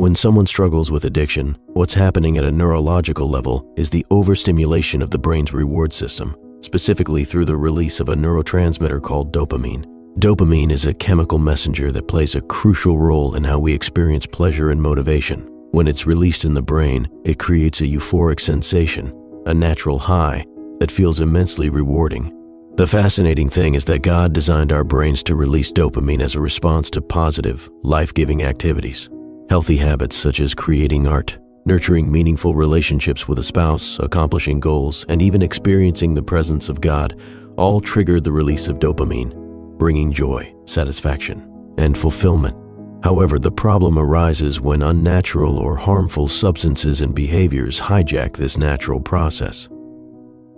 When someone struggles with addiction, what's happening at a neurological level is the overstimulation of the brain's reward system, specifically through the release of a neurotransmitter called dopamine. Dopamine is a chemical messenger that plays a crucial role in how we experience pleasure and motivation. When it's released in the brain, it creates a euphoric sensation, a natural high that feels immensely rewarding. The fascinating thing is that God designed our brains to release dopamine as a response to positive, life-giving activities. Healthy habits such as creating art, nurturing meaningful relationships with a spouse, accomplishing goals, and even experiencing the presence of God all trigger the release of dopamine, bringing joy, satisfaction, and fulfillment. However, the problem arises when unnatural or harmful substances and behaviors hijack this natural process.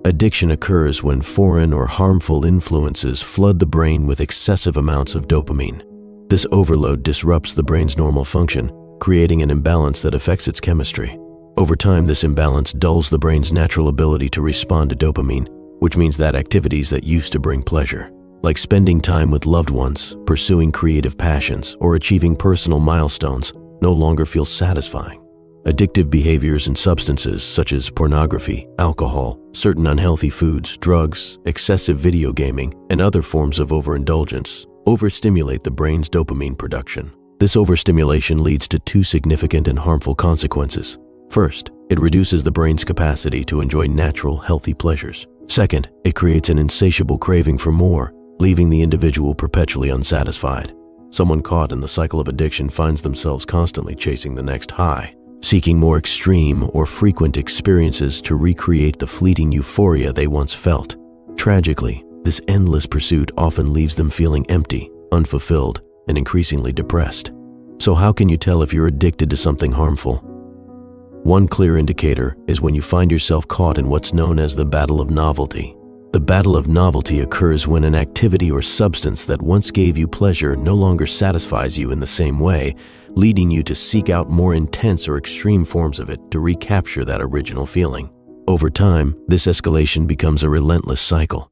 Addiction occurs when foreign or harmful influences flood the brain with excessive amounts of dopamine. This overload disrupts the brain's normal function, creating an imbalance that affects its chemistry. Over time, this imbalance dulls the brain's natural ability to respond to dopamine, which means that activities that used to bring pleasure, like spending time with loved ones, pursuing creative passions, or achieving personal milestones, no longer feel satisfying. Addictive behaviors and substances such as pornography, alcohol, certain unhealthy foods, drugs, excessive video gaming, and other forms of overindulgence overstimulate the brain's dopamine production. This overstimulation leads to two significant and harmful consequences. First, it reduces the brain's capacity to enjoy natural, healthy pleasures. Second, it creates an insatiable craving for more, leaving the individual perpetually unsatisfied. Someone caught in the cycle of addiction finds themselves constantly chasing the next high, seeking more extreme or frequent experiences to recreate the fleeting euphoria they once felt. Tragically, this endless pursuit often leaves them feeling empty, unfulfilled, and increasingly depressed. So how can you tell if you're addicted to something harmful? One clear indicator is when you find yourself caught in what's known as the battle of novelty. The battle of novelty occurs when an activity or substance that once gave you pleasure no longer satisfies you in the same way, leading you to seek out more intense or extreme forms of it to recapture that original feeling. Over time, this escalation becomes a relentless cycle.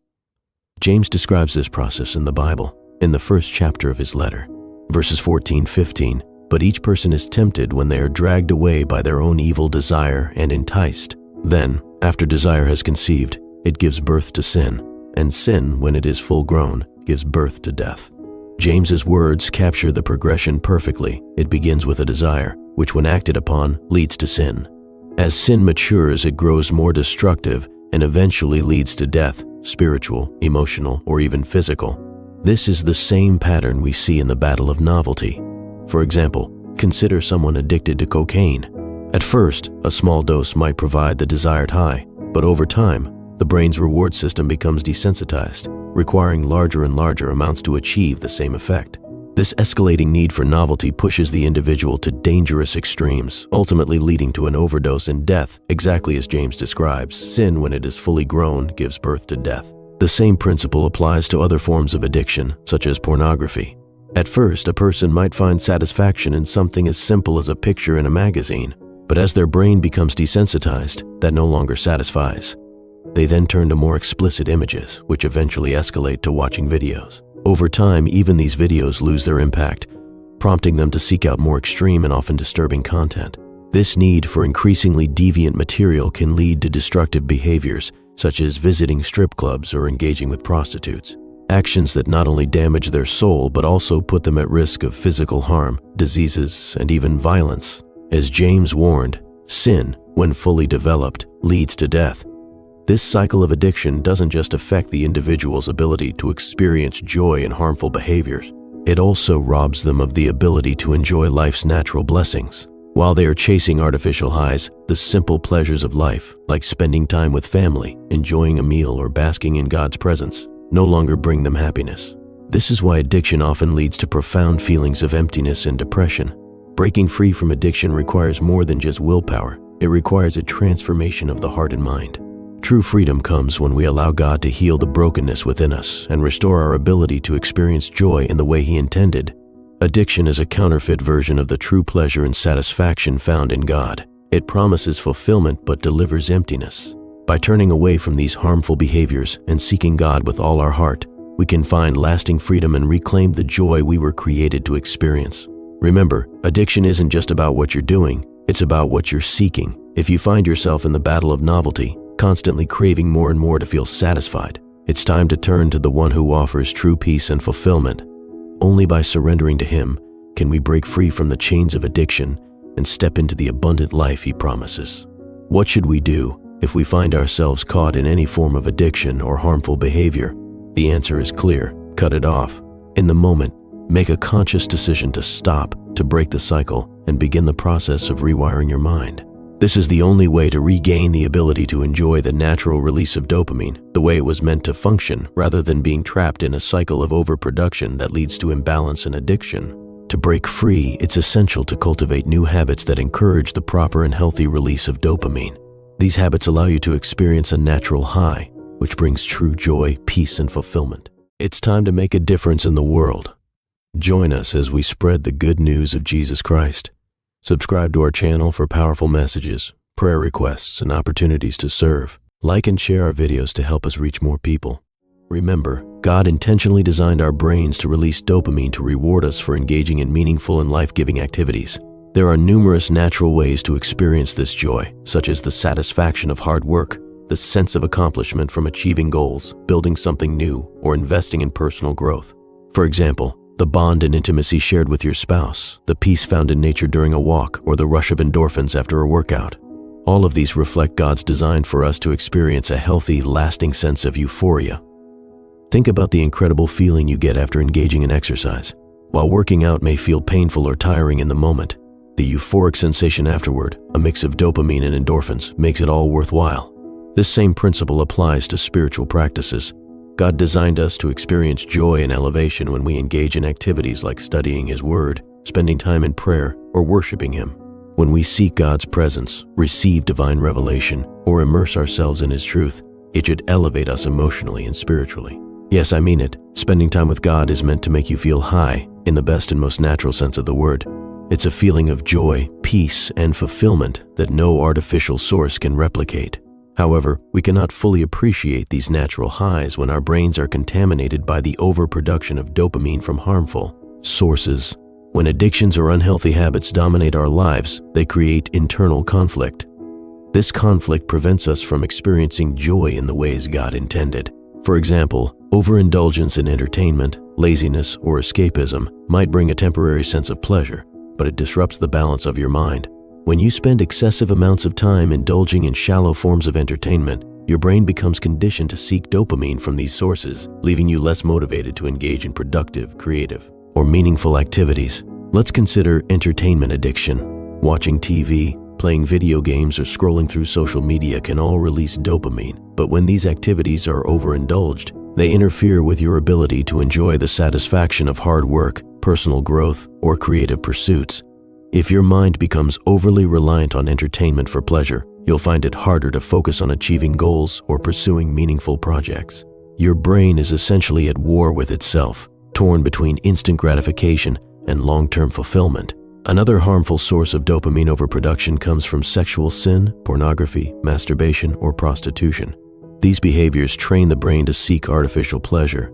James describes this process in the Bible, in the first chapter of his letter, verses 14-15. But each person is tempted when they are dragged away by their own evil desire and enticed. Then, after desire has conceived, it gives birth to sin, and sin, when it is full grown, gives birth to death. James's words capture the progression perfectly. It begins with a desire, which when acted upon, leads to sin. As sin matures, it grows more destructive and eventually leads to death, spiritual, emotional, or even physical. This is the same pattern we see in the battle of novelty. For example, consider someone addicted to cocaine. At first, a small dose might provide the desired high, but over time, the brain's reward system becomes desensitized, requiring larger and larger amounts to achieve the same effect. This escalating need for novelty pushes the individual to dangerous extremes, ultimately leading to an overdose and death. Exactly as James describes, sin, when it is fully grown, gives birth to death. The same principle applies to other forms of addiction, such as pornography. At first, a person might find satisfaction in something as simple as a picture in a magazine, but as their brain becomes desensitized, that no longer satisfies. They then turn to more explicit images, which eventually escalate to watching videos. Over time, even these videos lose their impact, prompting them to seek out more extreme and often disturbing content. This need for increasingly deviant material can lead to destructive behaviors, such as visiting strip clubs or engaging with prostitutes. Actions that not only damage their soul, but also put them at risk of physical harm, diseases, and even violence. As James warned, sin, when fully developed, leads to death. This cycle of addiction doesn't just affect the individual's ability to experience joy in harmful behaviors. It also robs them of the ability to enjoy life's natural blessings. While they are chasing artificial highs, the simple pleasures of life, like spending time with family, enjoying a meal, or basking in God's presence, no longer bring them happiness. This is why addiction often leads to profound feelings of emptiness and depression. Breaking free from addiction requires more than just willpower. It requires a transformation of the heart and mind. True freedom comes when we allow God to heal the brokenness within us and restore our ability to experience joy in the way He intended. Addiction is a counterfeit version of the true pleasure and satisfaction found in God. It promises fulfillment but delivers emptiness. By turning away from these harmful behaviors and seeking God with all our heart, we can find lasting freedom and reclaim the joy we were created to experience. Remember, addiction isn't just about what you're doing, it's about what you're seeking. If you find yourself in the battle of novelty, constantly craving more and more to feel satisfied, it's time to turn to the one who offers true peace and fulfillment. Only by surrendering to Him can we break free from the chains of addiction and step into the abundant life He promises. What should we do if we find ourselves caught in any form of addiction or harmful behavior? The answer is clear: cut it off. In the moment, make a conscious decision to stop, to break the cycle, and begin the process of rewiring your mind. This is the only way to regain the ability to enjoy the natural release of dopamine, the way it was meant to function, rather than being trapped in a cycle of overproduction that leads to imbalance and addiction. To break free, it's essential to cultivate new habits that encourage the proper and healthy release of dopamine. These habits allow you to experience a natural high, which brings true joy, peace, and fulfillment. It's time to make a difference in the world. Join us as we spread the good news of Jesus Christ. Subscribe to our channel for powerful messages, prayer requests, and opportunities to serve. Like and share our videos to help us reach more people. Remember, God intentionally designed our brains to release dopamine to reward us for engaging in meaningful and life-giving activities. There are numerous natural ways to experience this joy, such as the satisfaction of hard work, the sense of accomplishment from achieving goals, building something new, or investing in personal growth. For example, the bond and intimacy shared with your spouse, the peace found in nature during a walk, or the rush of endorphins after a workout. All of these reflect God's design for us to experience a healthy, lasting sense of euphoria. Think about the incredible feeling you get after engaging in exercise. While working out may feel painful or tiring in the moment, the euphoric sensation afterward, a mix of dopamine and endorphins, makes it all worthwhile. This same principle applies to spiritual practices. God designed us to experience joy and elevation when we engage in activities like studying His Word, spending time in prayer, or worshiping Him. When we seek God's presence, receive divine revelation, or immerse ourselves in His truth, it should elevate us emotionally and spiritually. Yes, I mean it. Spending time with God is meant to make you feel high, in the best and most natural sense of the word. It's a feeling of joy, peace, and fulfillment that no artificial source can replicate. However, we cannot fully appreciate these natural highs when our brains are contaminated by the overproduction of dopamine from harmful sources. When addictions or unhealthy habits dominate our lives, they create internal conflict. This conflict prevents us from experiencing joy in the ways God intended. For example, overindulgence in entertainment, laziness, or escapism might bring a temporary sense of pleasure, but it disrupts the balance of your mind. When you spend excessive amounts of time indulging in shallow forms of entertainment, your brain becomes conditioned to seek dopamine from these sources, leaving you less motivated to engage in productive, creative, or meaningful activities. Let's consider entertainment addiction. Watching TV, playing video games, or scrolling through social media can all release dopamine, but when these activities are overindulged, they interfere with your ability to enjoy the satisfaction of hard work, personal growth, or creative pursuits. If your mind becomes overly reliant on entertainment for pleasure, you'll find it harder to focus on achieving goals or pursuing meaningful projects. Your brain is essentially at war with itself, torn between instant gratification and long-term fulfillment. Another harmful source of dopamine overproduction comes from sexual sin, pornography, masturbation, or prostitution. These behaviors train the brain to seek artificial pleasure,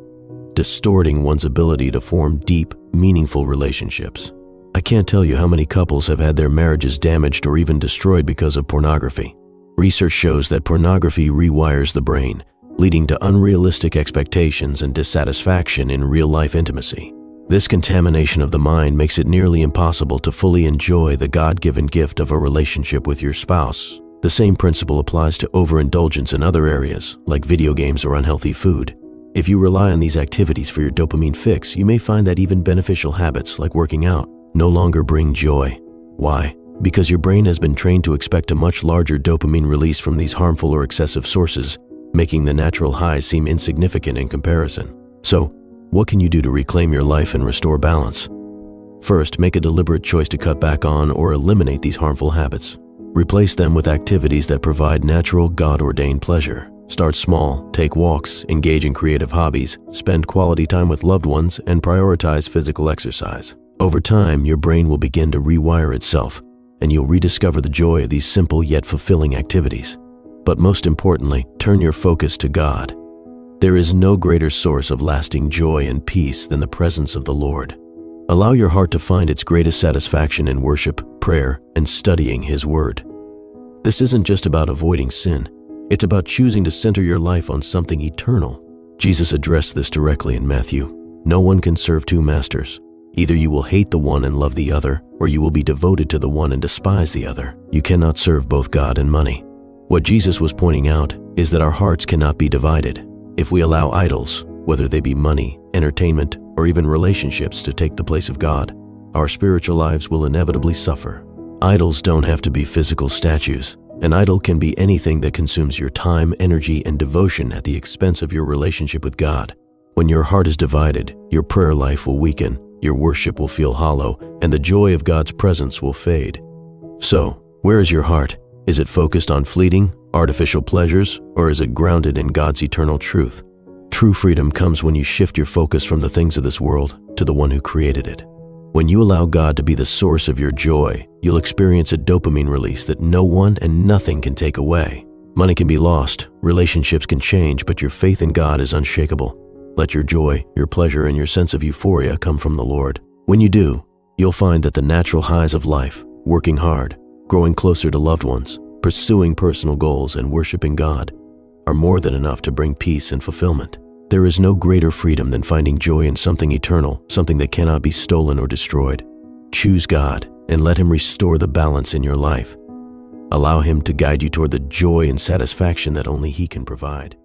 distorting one's ability to form deep, meaningful relationships. I can't tell you how many couples have had their marriages damaged or even destroyed because of pornography. Research shows that pornography rewires the brain, leading to unrealistic expectations and dissatisfaction in real-life intimacy. This contamination of the mind makes it nearly impossible to fully enjoy the God-given gift of a relationship with your spouse. The same principle applies to overindulgence in other areas, like video games or unhealthy food. If you rely on these activities for your dopamine fix, you may find that even beneficial habits, like working out, no longer bring joy. Why? Because your brain has been trained to expect a much larger dopamine release from these harmful or excessive sources, making the natural highs seem insignificant in comparison. So, what can you do to reclaim your life and restore balance? First, make a deliberate choice to cut back on or eliminate these harmful habits. Replace them with activities that provide natural, God-ordained pleasure. Start small, take walks, engage in creative hobbies, spend quality time with loved ones, and prioritize physical exercise. Over time, your brain will begin to rewire itself, and you'll rediscover the joy of these simple yet fulfilling activities. But most importantly, turn your focus to God. There is no greater source of lasting joy and peace than the presence of the Lord. Allow your heart to find its greatest satisfaction in worship, prayer, and studying His Word. This isn't just about avoiding sin. It's about choosing to center your life on something eternal. Jesus addressed this directly in Matthew. No one can serve two masters. Either you will hate the one and love the other, or you will be devoted to the one and despise the other. You cannot serve both God and money. What Jesus was pointing out is that our hearts cannot be divided. If we allow idols, whether they be money, entertainment, or even relationships, to take the place of God, our spiritual lives will inevitably suffer. Idols don't have to be physical statues. An idol can be anything that consumes your time, energy, and devotion at the expense of your relationship with God. When your heart is divided, your prayer life will weaken, your worship will feel hollow, and the joy of God's presence will fade. So, where is your heart? Is it focused on fleeting, artificial pleasures, or is it grounded in God's eternal truth? True freedom comes when you shift your focus from the things of this world to the one who created it. When you allow God to be the source of your joy, you'll experience a dopamine release that no one and nothing can take away. Money can be lost, relationships can change, but your faith in God is unshakable. Let your joy, your pleasure, and your sense of euphoria come from the Lord. When you do, you'll find that the natural highs of life, working hard, growing closer to loved ones, pursuing personal goals, and worshiping God, are more than enough to bring peace and fulfillment. There is no greater freedom than finding joy in something eternal, something that cannot be stolen or destroyed. Choose God and let Him restore the balance in your life. Allow Him to guide you toward the joy and satisfaction that only He can provide.